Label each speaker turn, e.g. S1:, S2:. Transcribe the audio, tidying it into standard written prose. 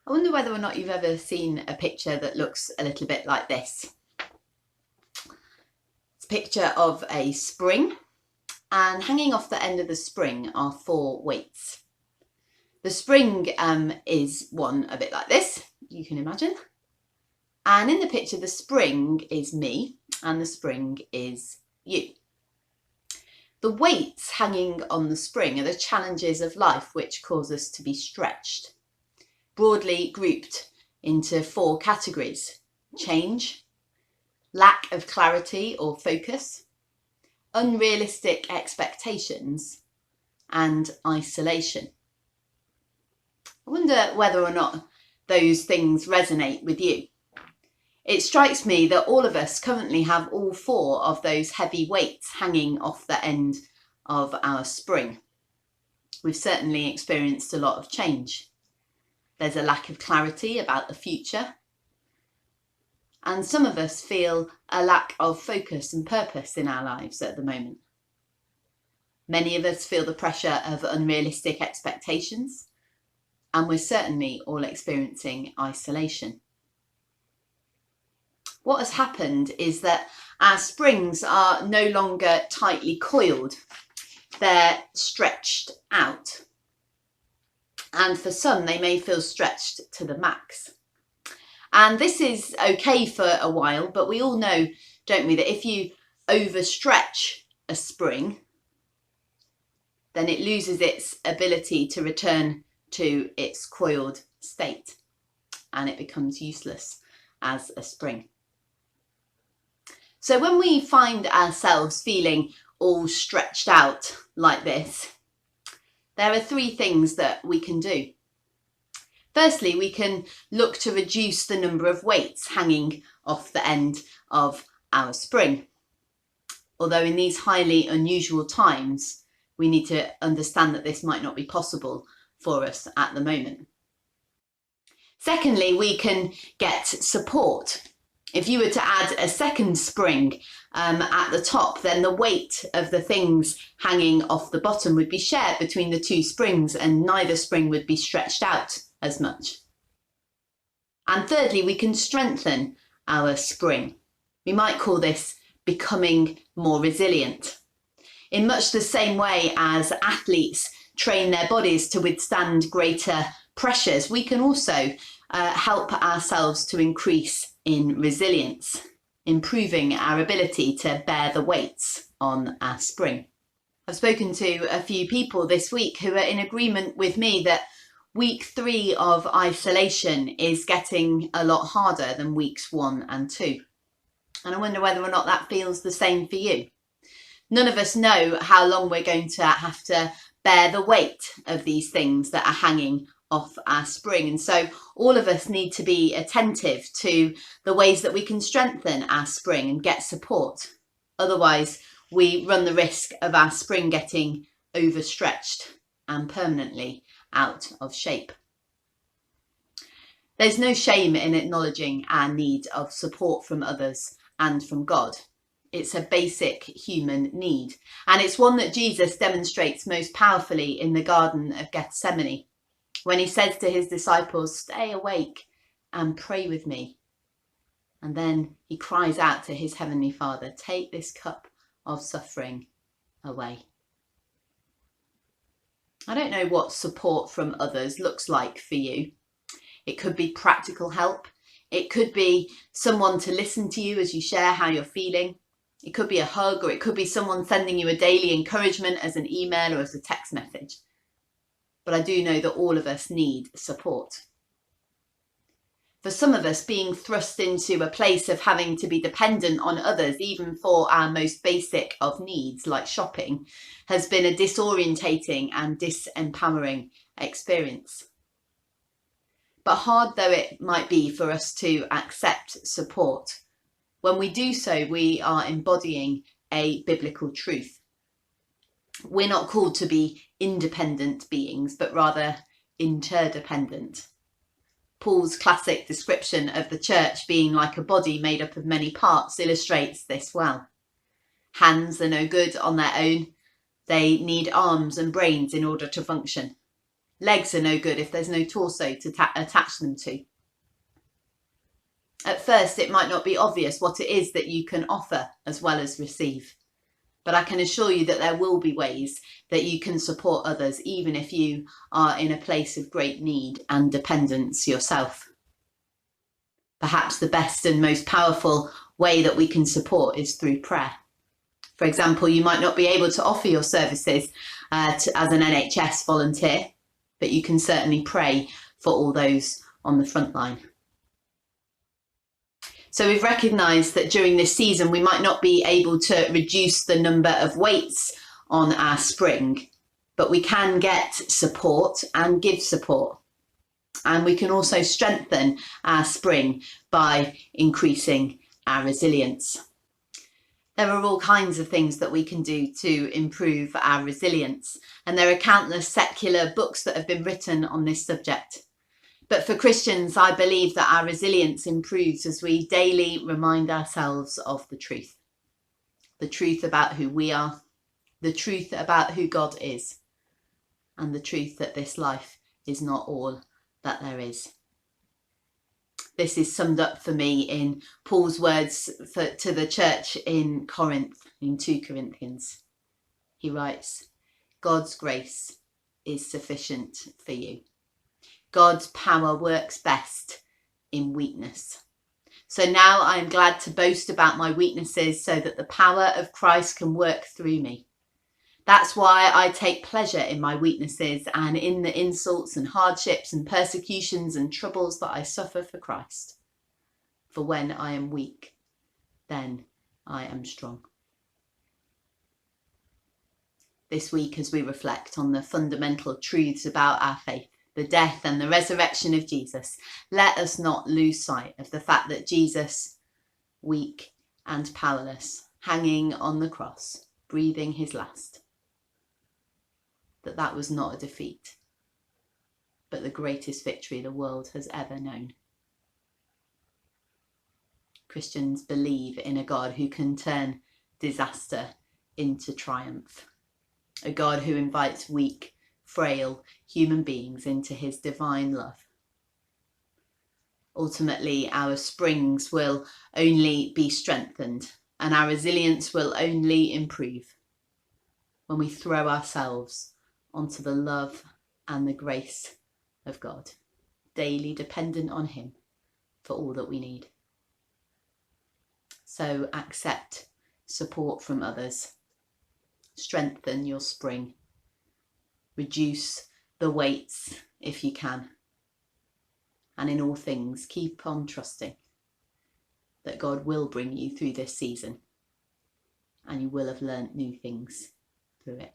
S1: I wonder whether or not you've ever seen a picture that looks a little bit like this. It's a picture of a spring, and hanging off the end of the spring are 4 weights. The spring is one a bit like this, you can imagine. And in the picture, the spring is me and the spring is you. The weights hanging on the spring are the challenges of life which cause us to be stretched, broadly grouped into 4 categories: change, lack of clarity or focus, unrealistic expectations, and isolation. I wonder whether or not those things resonate with you. It strikes me that all of us currently have all 4 of those heavy weights hanging off the end of our spring. We've certainly experienced a lot of change. There's a lack of clarity about the future. And some of us feel a lack of focus and purpose in our lives at the moment. Many of us feel the pressure of unrealistic expectations, and we're certainly all experiencing isolation. What has happened is that our springs are no longer tightly coiled. They're stretched out. And for some, they may feel stretched to the max. And this is okay for a while, but we all know, don't we, that if you overstretch a spring, then it loses its ability to return to its coiled state, and it becomes useless as a spring. So when we find ourselves feeling all stretched out like this, there are 3 things that we can do. Firstly, we can look to reduce the number of weights hanging off the end of our spring. Although in these highly unusual times, we need to understand that this might not be possible for us at the moment. Secondly, we can get support. If you were to add a second spring at the top, then the weight of the things hanging off the bottom would be shared between the 2 springs, and neither spring would be stretched out as much. And thirdly, we can strengthen our spring. We might call this becoming more resilient. In much the same way as athletes train their bodies to withstand greater pressures, we can also help ourselves to increase in resilience, improving our ability to bear the weights on our spring. I've spoken to a few people this week who are in agreement with me that week 3 of isolation is getting a lot harder than weeks 1 and 2. And I wonder whether or not that feels the same for you. None of us know how long we're going to have to bear the weight of these things that are hanging off our spring. And so all of us need to be attentive to the ways that we can strengthen our spring and get support. Otherwise, we run the risk of our spring getting overstretched and permanently out of shape. There's no shame in acknowledging our need of support from others and from God. It's a basic human need, and it's one that Jesus demonstrates most powerfully in the Garden of Gethsemane, when he says to his disciples, "Stay awake and pray with me." And then he cries out to his heavenly Father, "Take this cup of suffering away." I don't know what support from others looks like for you. It could be practical help. It could be someone to listen to you as you share how you're feeling. It could be a hug, or it could be someone sending you a daily encouragement as an email or as a text message. But I do know that all of us need support. For some of us, being thrust into a place of having to be dependent on others, even for our most basic of needs, like shopping, has been a disorientating and disempowering experience. But hard though it might be for us to accept support, when we do so, we are embodying a biblical truth. We're not called to be independent beings, but rather interdependent. Paul's classic description of the church being like a body made up of many parts illustrates this well. Hands are no good on their own. They need arms and brains in order to function. Legs are no good if there's no torso to attach them to. At first, it might not be obvious what it is that you can offer as well as receive. But I can assure you that there will be ways that you can support others, even if you are in a place of great need and dependence yourself. Perhaps the best and most powerful way that we can support is through prayer. For example, you might not be able to offer your services as an NHS volunteer, but you can certainly pray for all those on the front line. So we've recognised that during this season, we might not be able to reduce the number of weights on our spring, but we can get support and give support. And we can also strengthen our spring by increasing our resilience. There are all kinds of things that we can do to improve our resilience, and there are countless secular books that have been written on this subject. But for Christians, I believe that our resilience improves as we daily remind ourselves of the truth about who we are, the truth about who God is, and the truth that this life is not all that there is. This is summed up for me in Paul's words to the church in Corinth, in 2 Corinthians. He writes, God's grace is sufficient for you. God's power works best in weakness. So now I am glad to boast about my weaknesses so that the power of Christ can work through me. That's why I take pleasure in my weaknesses and in the insults and hardships and persecutions and troubles that I suffer for Christ. For when I am weak, then I am strong. This week, as we reflect on the fundamental truths about our faith, the death and the resurrection of Jesus, let us not lose sight of the fact that Jesus, weak and powerless, hanging on the cross, breathing his last, that was not a defeat, but the greatest victory the world has ever known. Christians believe in a God who can turn disaster into triumph, a God who invites weak, frail human beings into his divine love. Ultimately, our springs will only be strengthened and our resilience will only improve when we throw ourselves onto the love and the grace of God, daily dependent on him for all that we need. So accept support from others, strengthen your spring, reduce the weights if you can, and in all things keep on trusting that God will bring you through this season and you will have learnt new things through it.